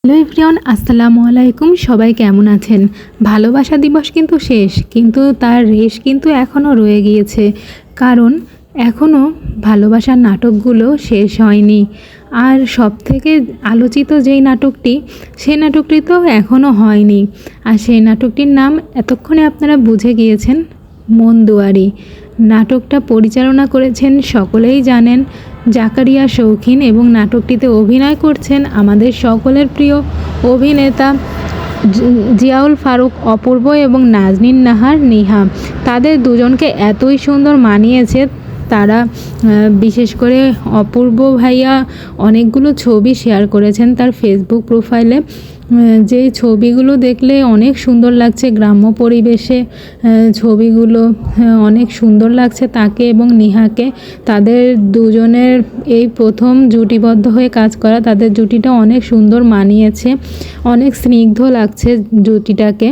Hello everyone, আসসালামু আলাইকুম। সবাই কেমন আছেন? ভালোবাসা দিবস কিন্তু শেষ, কিন্তু তার রেশ কিন্তু এখনও রয়ে গিয়েছে। কারণ এখনও ভালোবাসার নাটকগুলো শেষ হয়নি। আর সবথেকে আলোচিত যেই নাটকটি, সেই নাটকটি তো এখনও হয়নি। আর সেই নাটকটির নাম এতক্ষণে আপনারা বুঝে গিয়েছেন, মন দুয়ারি। নাটকটা পরিচালনা করেছেন সকলেই জানেন জাকারিয়া শৌখিন, এবং নাটকটিতে অভিনয় করছেন আমাদের সকলের প্রিয় অভিনেতা জিয়াউল ফারুক অপূর্ব এবং নাজনীন নাহার নিহা। তাদের দুজনকে এতই সুন্দর মানিয়েছে। তারা বিশেষ করে অপূর্ব ভাইয়া অনেকগুলো ছবি শেয়ার করেছেন তার ফেসবুক প্রোফাইলে, যেই ছবিগুলো দেখলে অনেক সুন্দর লাগছে। গ্রাম্য পরিবেশে ছবিগুলো অনেক সুন্দর লাগছে তাকে এবং নিহাকে। তাদের দুজনের এই প্রথম জুটিবদ্ধ হয়ে কাজ করা, তাদের জুটিটা অনেক সুন্দর মানিয়েছে, অনেক স্নিগ্ধ লাগছে জুটিটাকে।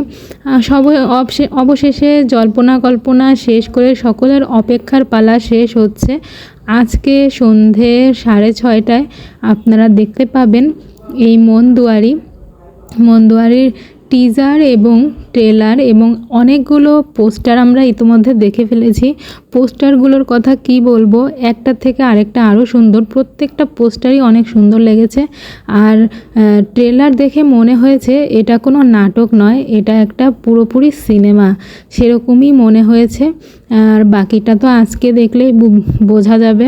অবশেষে জল্পনা কল্পনা শেষ করে সকলের অপেক্ষার পালা শেষ হচ্ছে। আজকে সন্ধে 6:30টায় আপনারা দেখতে পাবেন এই মন দুয়ারির টিজার এবং ট্রেলার এবং অনেকগুলো পোস্টার আমরা ইতিমধ্যে দেখে ফেলেছি। পোস্টারগুলোর কথা কি বলবো, একটা থেকে আরেকটা আরও সুন্দর, প্রত্যেকটা পোস্টারই অনেক সুন্দর লেগেছে। আর ট্রেলার দেখে মনে হয়েছে এটা কোনো নাটক নয়, এটা একটা পুরোপুরি সিনেমা, সেরকমই মনে হয়েছে। আর বাকিটা তো আজকে দেখলেই বোঝা যাবে।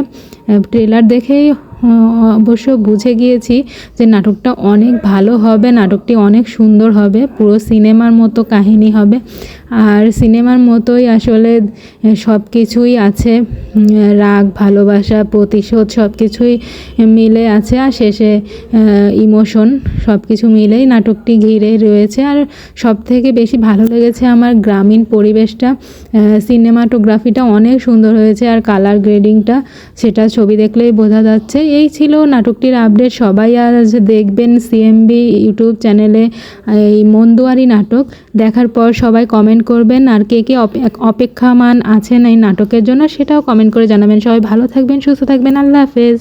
ট্রেলার দেখেই অবশ্য বুঝে গিয়েছি যে নাটকটা অনেক ভালো হবে, নাটকটি অনেক সুন্দর হবে, পুরো সিনেমার মতো কাহিনী হবে। আর সিনেমার মতোই আসলে সব কিছুই আছে, রাগ, ভালোবাসা, প্রতিশোধ সব কিছুই মিলে আছে। আর শেষে ইমোশন, সব কিছু মিলেই নাটকটি ঘিরে রয়েছে। আর সব থেকে বেশি ভালো লেগেছে আমার গ্রামীণ পরিবেশটা, সিনেমাটোগ্রাফিটা অনেক সুন্দর হয়েছে। আর কালার গ্রেডিংটা, সেটা ছবি দেখলেই বোঝা যাচ্ছে। এই ছিল নাটকটির আপডেট। সবাই আজ দেখবেন সিএমবি ইউটিউব চ্যানেলে এই মন দুয়ারি নাটক। দেখার পর সবাই কমেন্ট করবেন, আর কে কে অপেক্ষামান আছেন এই নাটকের জন্য সেটাও কমেন্ট করে জানাবেন। সবাই ভালো থাকবেন, সুস্থ থাকবেন। আল্লাহ হাফেজ।